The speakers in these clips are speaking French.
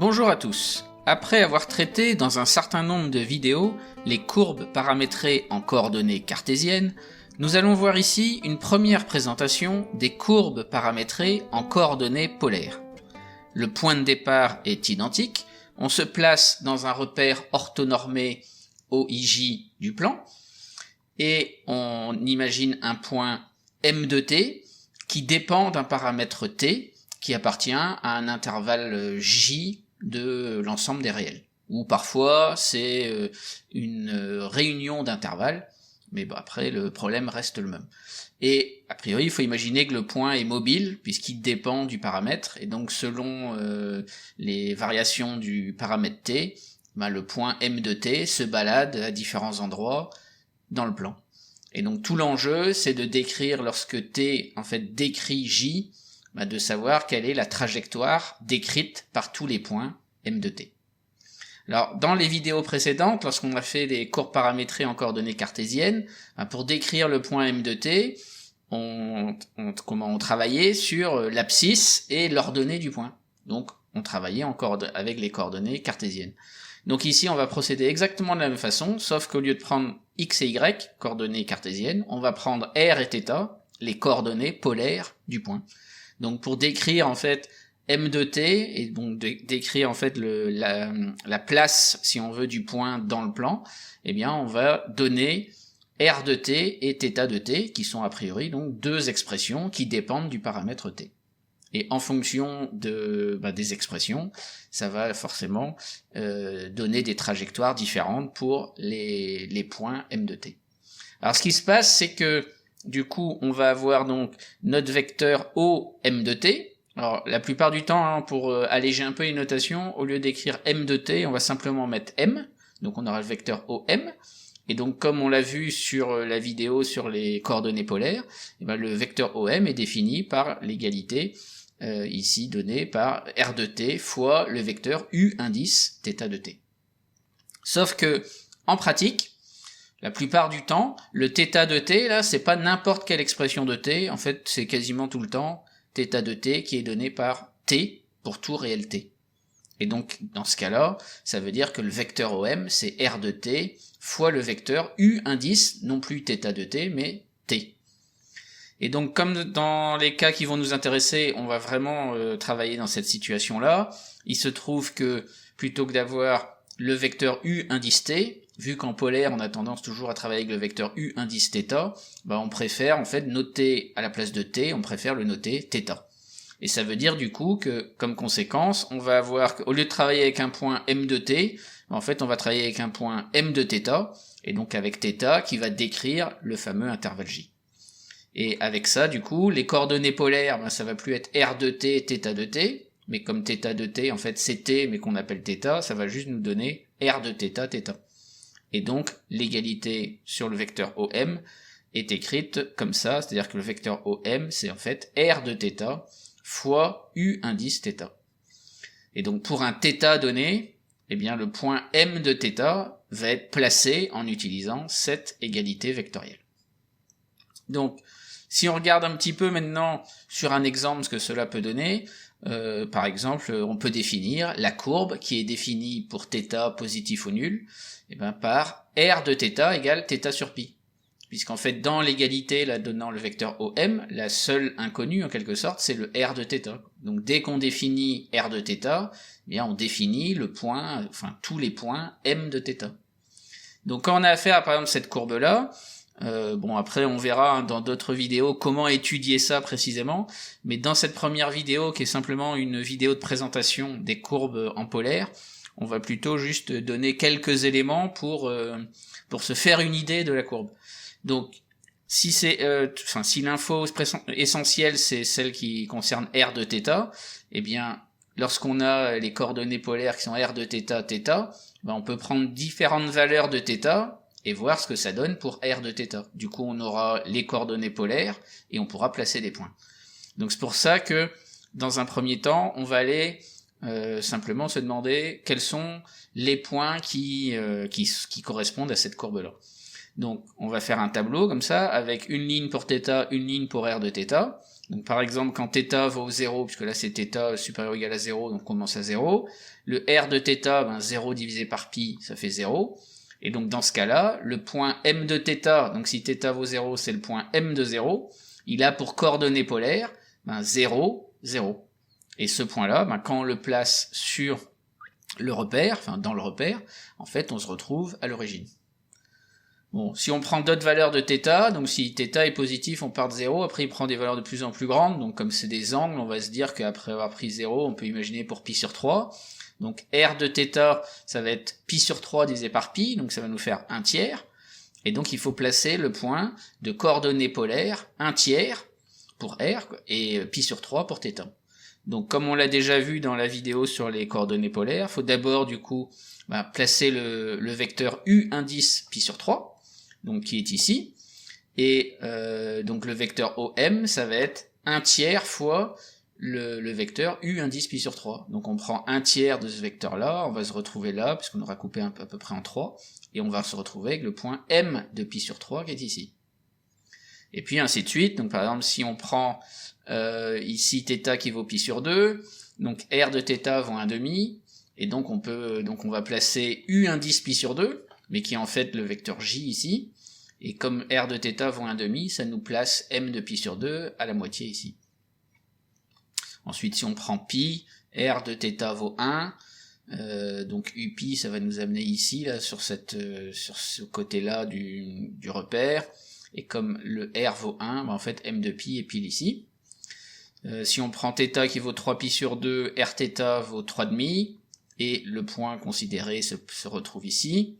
Bonjour à tous. Après avoir traité dans un certain nombre de vidéos les courbes paramétrées en coordonnées cartésiennes, nous allons voir ici une première présentation des courbes paramétrées en coordonnées polaires. Le point de départ est identique, on se place dans un repère orthonormé OIJ du plan, et on imagine un point M de t qui dépend d'un paramètre t qui appartient à un intervalle J de l'ensemble des réels. Ou parfois c'est une réunion d'intervalles, mais après le problème reste le même. Et a priori il faut imaginer que le point est mobile puisqu'il dépend du paramètre, et donc selon les variations du paramètre t, le point M de t se balade à différents endroits dans le plan. Et donc tout l'enjeu c'est de décrire, lorsque t en fait décrit J, de savoir quelle est la trajectoire décrite par tous les points M de t. Alors dans les vidéos précédentes, lorsqu'on a fait les courbes paramétrées en coordonnées cartésiennes, pour décrire le point M de t, on travaillait sur l'abscisse et l'ordonnée du point. Donc on travaillait avec les coordonnées cartésiennes. Donc ici on va procéder exactement de la même façon, sauf qu'au lieu de prendre x et y, coordonnées cartésiennes, on va prendre r et θ, les coordonnées polaires du point. Donc pour décrire en fait M de t, et donc décrire en fait la place, si on veut, du point dans le plan, eh bien on va donner R de t et θ de t, qui sont a priori donc deux expressions qui dépendent du paramètre t. Et en fonction des expressions, ça va forcément donner des trajectoires différentes pour les points M de t. Alors ce qui se passe, c'est que du coup, on va avoir donc notre vecteur O M de t. Alors, la plupart du temps, pour alléger un peu les notations, au lieu d'écrire M de t, on va simplement mettre M. Donc, on aura le vecteur OM. Et donc, comme on l'a vu sur la vidéo sur les coordonnées polaires, le vecteur OM est défini par l'égalité ici donnée par R de t fois le vecteur U indice θ de t. Sauf que, en pratique, la plupart du temps, le θ de t, là, c'est pas n'importe quelle expression de t, en fait, c'est quasiment tout le temps θ de t qui est donné par t pour tout réel t. Et donc, dans ce cas-là, ça veut dire que le vecteur OM, c'est R de t fois le vecteur U indice, non plus θ de t, mais t. Et donc, comme dans les cas qui vont nous intéresser, on va vraiment travailler dans cette situation-là, il se trouve que, plutôt que d'avoir le vecteur U indice t, vu qu'en polaire on a tendance toujours à travailler avec le vecteur U indice θ, on préfère en fait noter à la place de t, on préfère le noter θ. Et ça veut dire du coup que, comme conséquence, on va avoir qu'au lieu de travailler avec un point M de t, en fait on va travailler avec un point M de θ, et donc avec θ qui va décrire le fameux intervalle J. Et avec ça, du coup, les coordonnées polaires, ça va plus être R de t, θ de t, mais comme θ de t, en fait c'est t, mais qu'on appelle θ, ça va juste nous donner R de θ, θ. Et donc, l'égalité sur le vecteur OM est écrite comme ça, c'est-à-dire que le vecteur OM, c'est en fait R de θ fois U indice θ. Et donc, pour un θ donné, eh bien, le point M de θ va être placé en utilisant cette égalité vectorielle. Donc, si on regarde un petit peu maintenant sur un exemple ce que cela peut donner, par exemple, on peut définir la courbe qui est définie pour θ positif ou nul, par R de θ égale θ sur pi. Puisqu'en fait, dans l'égalité, là, donnant le vecteur OM, la seule inconnue, en quelque sorte, c'est le R de θ. Donc, dès qu'on définit R de θ, on définit le point, tous les points M de θ. Donc, quand on a affaire à, par exemple, cette courbe-là, après, on verra dans d'autres vidéos comment étudier ça précisément, mais dans cette première vidéo, qui est simplement une vidéo de présentation des courbes en polaire, on va plutôt juste donner quelques éléments pour se faire une idée de la courbe. Donc, si l'info essentielle c'est celle qui concerne R de θ, lorsqu'on a les coordonnées polaires qui sont R de θ, θ, on peut prendre différentes valeurs de θ et voir ce que ça donne pour R de θ. Du coup, on aura les coordonnées polaires et on pourra placer des points. Donc c'est pour ça que, dans un premier temps, on va aller simplement se demander quels sont les points qui correspondent à cette courbe-là. Donc on va faire un tableau comme ça, avec une ligne pour θ, une ligne pour r de θ. Donc par exemple, quand θ vaut 0, puisque là c'est θ supérieur ou égal à 0, donc on commence à 0, le r de θ, 0 divisé par pi, ça fait 0, et donc dans ce cas-là, le point m de θ, donc si θ vaut 0, c'est le point m de 0, il a pour coordonnée polaire 0, 0. Et ce point-là, quand on le place sur le repère, enfin dans le repère, en fait on se retrouve à l'origine. Bon, si on prend d'autres valeurs de θ, donc si θ est positif, on part de 0, après il prend des valeurs de plus en plus grandes, donc comme c'est des angles, on va se dire qu'après avoir pris 0, on peut imaginer pour pi sur 3, donc r de θ, ça va être pi sur 3 divisé par pi, donc ça va nous faire 1 tiers, et donc il faut placer le point de coordonnées polaires 1 tiers pour r, et pi sur 3 pour θ. Donc comme on l'a déjà vu dans la vidéo sur les coordonnées polaires, il faut d'abord du coup placer le vecteur u indice pi sur 3, donc qui est ici, et donc le vecteur OM, ça va être 1 tiers fois le vecteur u indice pi sur 3. Donc on prend 1 tiers de ce vecteur-là, on va se retrouver là, puisqu'on aura coupé à peu près en 3, et on va se retrouver avec le point m de pi sur 3 qui est ici. Et puis ainsi de suite, donc par exemple si on prend ici θ qui vaut pi sur 2, donc r de θ vaut 1,5, et donc on va placer u indice pi sur 2, mais qui est en fait le vecteur j ici, et comme r de θ vaut 1,5, ça nous place m de pi sur 2 à la moitié ici. Ensuite, si on prend pi, r de θ vaut 1, donc u pi, ça va nous amener ici, là, sur ce côté-là du repère, et comme le r vaut 1, en fait m de pi est pile ici. Si on prend θ qui vaut 3 pi sur 2, r θ vaut 3,5, et le point considéré se retrouve ici.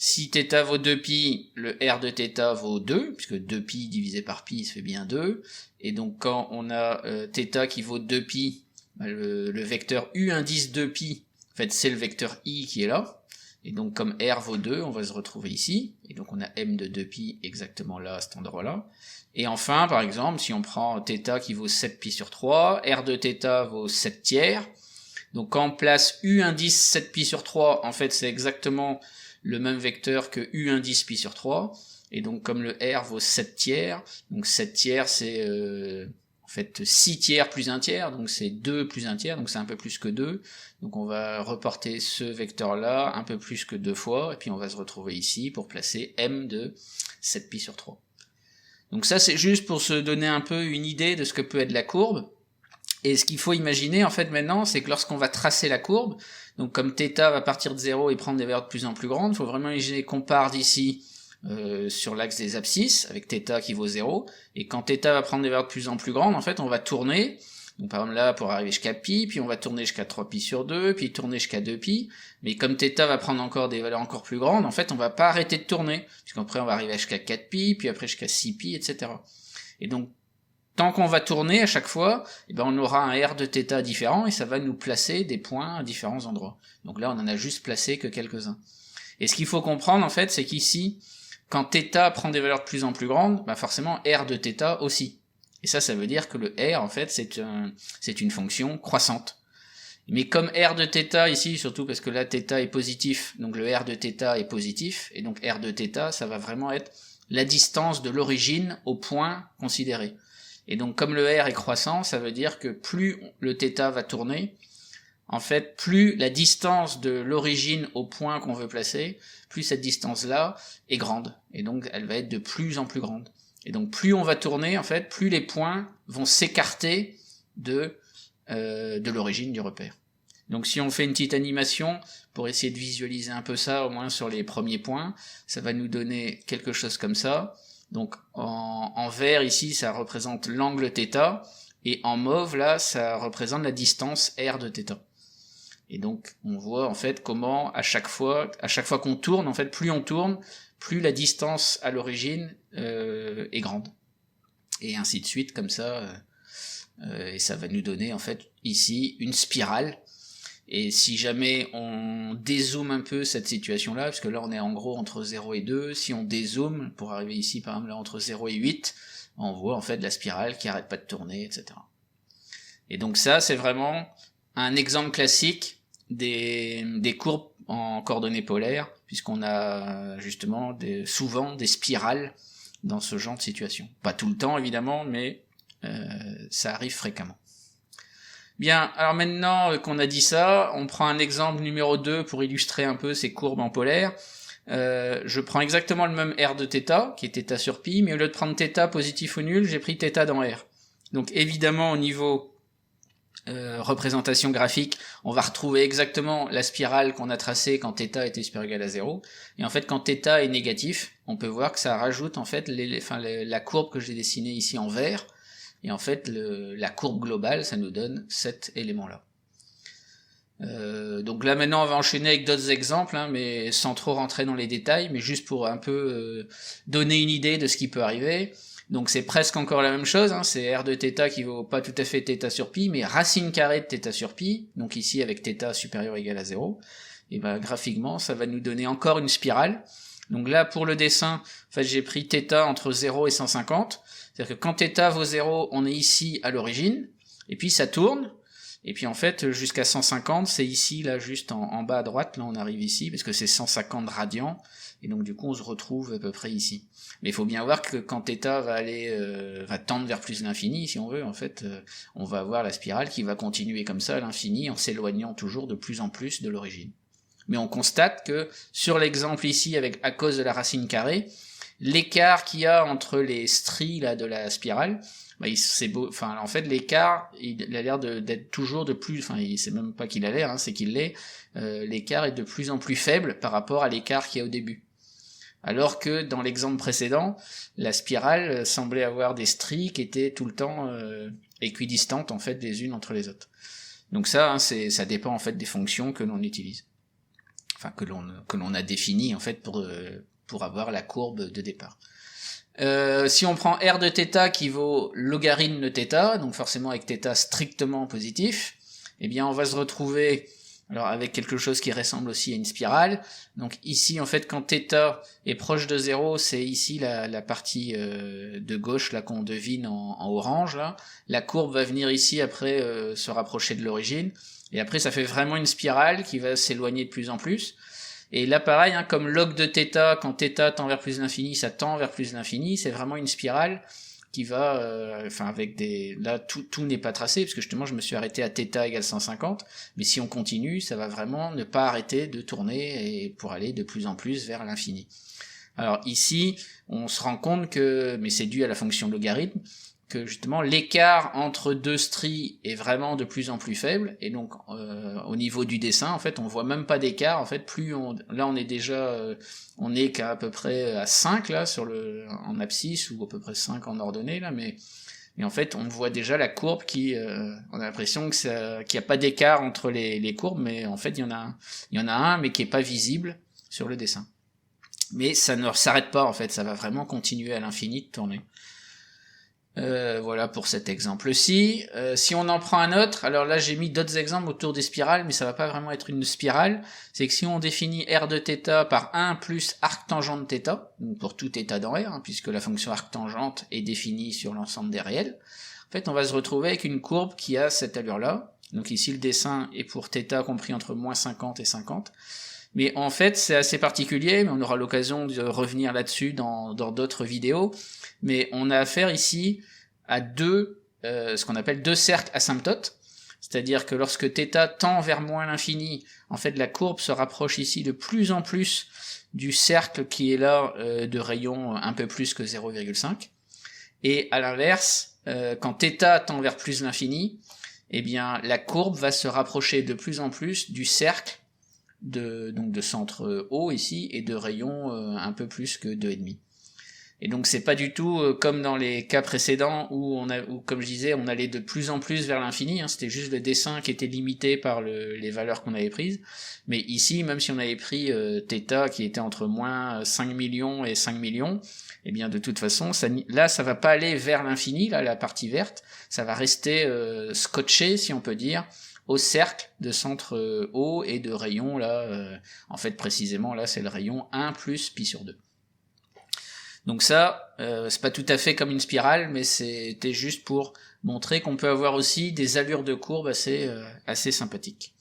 Si θ vaut 2pi, le r de θ vaut 2, puisque 2pi divisé par pi, ça fait bien 2. Et donc quand on a θ qui vaut 2pi, le vecteur u indice 2pi, en fait c'est le vecteur i qui est là. Et donc comme r vaut 2, on va se retrouver ici. Et donc on a m de 2pi exactement là, à cet endroit-là. Et enfin, par exemple, si on prend θ qui vaut 7pi sur 3, r de θ vaut 7 tiers. Donc quand on place u indice 7pi sur 3, en fait c'est exactement le même vecteur que u indice pi sur 3, et donc comme le r vaut 7 tiers, donc 7 tiers c'est en fait 6 tiers plus 1 tiers, donc c'est 2 plus 1 tiers, donc c'est un peu plus que 2, donc on va reporter ce vecteur là un peu plus que 2 fois, et puis on va se retrouver ici pour placer m de 7pi sur 3. Donc ça c'est juste pour se donner un peu une idée de ce que peut être la courbe. Et ce qu'il faut imaginer en fait maintenant, c'est que lorsqu'on va tracer la courbe, donc comme θ va partir de 0 et prendre des valeurs de plus en plus grandes, il faut vraiment imaginer qu'on part d'ici sur l'axe des abscisses, avec θ qui vaut 0, et quand θ va prendre des valeurs de plus en plus grandes, en fait on va tourner, donc par exemple là pour arriver jusqu'à pi, puis on va tourner jusqu'à 3pi sur 2, puis tourner jusqu'à 2pi, mais comme θ va prendre encore des valeurs encore plus grandes, en fait on va pas arrêter de tourner, puisqu'après on va arriver jusqu'à 4pi, puis après jusqu'à 6pi, etc. Et donc tant qu'on va tourner à chaque fois, on aura un r de θ différent et ça va nous placer des points à différents endroits. Donc là, on en a juste placé que quelques-uns. Et ce qu'il faut comprendre, en fait, c'est qu'ici, quand θ prend des valeurs de plus en plus grandes, forcément r de θ aussi. Et ça veut dire que le r, en fait, c'est une fonction croissante. Mais comme r de θ ici, surtout parce que là θ est positif, donc le r de θ est positif, et donc r de θ, ça va vraiment être la distance de l'origine au point considéré. Et donc comme le r est croissant, ça veut dire que plus le θ va tourner, en fait, plus la distance de l'origine au point qu'on veut placer, plus cette distance-là est grande. Et donc elle va être de plus en plus grande. Et donc plus on va tourner, en fait, plus les points vont s'écarter de l'origine du repère. Donc si on fait une petite animation pour essayer de visualiser un peu ça, au moins sur les premiers points, ça va nous donner quelque chose comme ça. Donc en vert ici ça représente l'angle θ, et en mauve là ça représente la distance r de θ. Et donc on voit en fait comment à chaque fois qu'on tourne, en fait plus on tourne, plus la distance à l'origine est grande. Et ainsi de suite comme ça, et ça va nous donner en fait ici une spirale. Et si jamais on dézoome un peu cette situation-là, parce que là on est en gros entre 0 et 2, si on dézoome, pour arriver ici par exemple là entre 0 et 8, on voit en fait la spirale qui arrête pas de tourner, etc. Et donc ça c'est vraiment un exemple classique des courbes en coordonnées polaires, puisqu'on a justement souvent des spirales dans ce genre de situation. Pas tout le temps évidemment, mais ça arrive fréquemment. Bien, alors maintenant qu'on a dit ça, on prend un exemple numéro 2 pour illustrer un peu ces courbes en polaire. Je prends exactement le même R de θ, qui est θ sur pi, mais au lieu de prendre θ positif ou nul, j'ai pris θ dans R. Donc évidemment au niveau représentation graphique, on va retrouver exactement la spirale qu'on a tracée quand θ était supérieur ou égal à 0. Et en fait, quand θ est négatif, on peut voir que ça rajoute en fait la courbe que j'ai dessinée ici en vert. Et en fait, la courbe globale, ça nous donne cet élément-là. Donc là maintenant on va enchaîner avec d'autres exemples, hein, mais sans trop rentrer dans les détails, mais juste pour un peu donner une idée de ce qui peut arriver. Donc c'est presque encore la même chose, hein, c'est R de θ qui vaut pas tout à fait θ sur pi, mais racine carrée de θ sur pi, donc ici avec θ supérieur ou égal à 0, et ben graphiquement ça va nous donner encore une spirale. Donc là pour le dessin, en fait j'ai pris θ entre 0 et 150, c'est-à-dire que quand θ vaut 0, on est ici à l'origine, et puis ça tourne, et puis en fait jusqu'à 150, c'est ici, là juste en bas à droite, là on arrive ici, parce que c'est 150 radians, et donc du coup on se retrouve à peu près ici. Mais il faut bien voir que quand θ va tendre vers plus l'infini, si on veut, en fait, on va avoir la spirale qui va continuer comme ça à l'infini, en s'éloignant toujours de plus en plus de l'origine. Mais on constate que sur l'exemple ici, à cause de la racine carrée, l'écart qu'il y a entre les stries là de la spirale, en fait l'écart il a l'air d'être toujours de plus, c'est même pas qu'il a l'air, hein, c'est qu'il l'est, l'écart est de plus en plus faible par rapport à l'écart qu'il y a au début. Alors que dans l'exemple précédent, la spirale semblait avoir des stries qui étaient tout le temps équidistantes en fait les unes entre les autres. Donc ça, hein, ça dépend en fait des fonctions que l'on utilise, enfin que l'on a définies en fait pour avoir la courbe de départ. Si on prend R de θ qui vaut logarithme de θ, donc forcément avec θ strictement positif, eh bien on va se retrouver alors avec quelque chose qui ressemble aussi à une spirale. Donc ici en fait quand θ est proche de 0, c'est ici la partie de gauche là qu'on devine en orange là. La courbe va venir ici après se rapprocher de l'origine, et après ça fait vraiment une spirale qui va s'éloigner de plus en plus. Et là pareil, hein, comme log de θ, quand θ tend vers plus l'infini, ça tend vers plus l'infini, c'est vraiment une spirale qui va, avec des... Là, tout n'est pas tracé, parce que justement, je me suis arrêté à θ égale 150, mais si on continue, ça va vraiment ne pas arrêter de tourner et pour aller de plus en plus vers l'infini. Alors ici, on se rend compte que, mais c'est dû à la fonction logarithme, que justement l'écart entre deux stries est vraiment de plus en plus faible, et donc au niveau du dessin en fait on voit même pas d'écart, en fait là on est déjà on est qu'à peu près à 5 là en abscisse, ou à peu près 5 en ordonnée là, mais en fait on voit déjà la courbe qui on a l'impression qu'il n'y a pas d'écart entre les courbes, mais en fait il y en a un mais qui est pas visible sur le dessin. Mais ça ne s'arrête pas en fait, ça va vraiment continuer à l'infini de tourner. Voilà pour cet exemple-ci. Si on en prend un autre, alors là j'ai mis d'autres exemples autour des spirales, mais ça va pas vraiment être une spirale. C'est que si on définit R de θ par 1 plus arctangent de θ, donc pour tout θ dans R, hein, puisque la fonction arctangente est définie sur l'ensemble des réels, en fait on va se retrouver avec une courbe qui a cette allure-là. Donc ici le dessin est pour θ compris entre moins 50 et 50. Mais en fait c'est assez particulier, mais on aura l'occasion de revenir là-dessus dans d'autres vidéos. Mais on a affaire ici à ce qu'on appelle deux cercles asymptotes, c'est-à-dire que lorsque θ tend vers moins l'infini, en fait la courbe se rapproche ici de plus en plus du cercle qui est là de rayon un peu plus que 0,5, et à l'inverse, quand θ tend vers plus l'infini, eh bien la courbe va se rapprocher de plus en plus du cercle donc de centre O ici, et de rayon un peu plus que 2,5. Et donc c'est pas du tout comme dans les cas précédents où comme je disais, on allait de plus en plus vers l'infini, hein, c'était juste le dessin qui était limité par les valeurs qu'on avait prises. Mais ici, même si on avait pris θ qui était entre moins 5 millions et 5 millions, eh bien de toute façon, là ça va pas aller vers l'infini, là la partie verte, ça va rester scotché, si on peut dire, au cercle de centre O et de rayon là, en fait précisément là c'est le rayon 1 plus pi sur 2. Donc ça, c'est pas tout à fait comme une spirale, mais c'était juste pour montrer qu'on peut avoir aussi des allures de courbe assez sympathiques.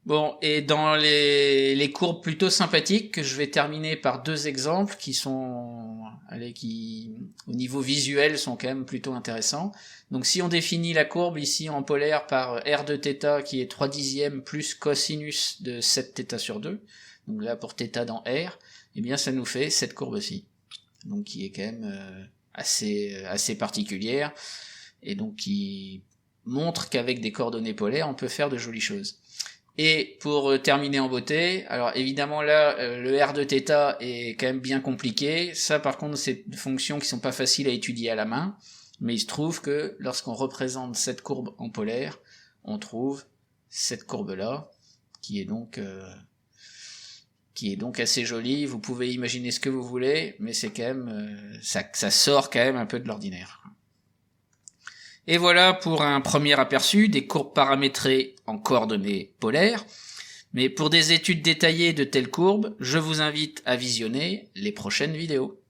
Bon, et dans les courbes plutôt sympathiques, je vais terminer par deux exemples qui sont, allez, qui au niveau visuel sont quand même plutôt intéressants. Donc si on définit la courbe ici en polaire par r de θ qui est 3 dixièmes plus cosinus de 7 θ sur 2, donc là pour θ dans r, eh bien ça nous fait cette courbe-ci, donc qui est quand même assez particulière, et donc qui montre qu'avec des coordonnées polaires on peut faire de jolies choses. Et pour terminer en beauté, alors évidemment là, le r de θ est quand même bien compliqué. Ça par contre c'est des fonctions qui sont pas faciles à étudier à la main, mais il se trouve que lorsqu'on représente cette courbe en polaire, on trouve cette courbe-là, qui est donc assez jolie. Vous pouvez imaginer ce que vous voulez, mais c'est quand même ça sort quand même un peu de l'ordinaire. Et voilà pour un premier aperçu des courbes paramétrées en coordonnées polaires. Mais pour des études détaillées de telles courbes, je vous invite à visionner les prochaines vidéos.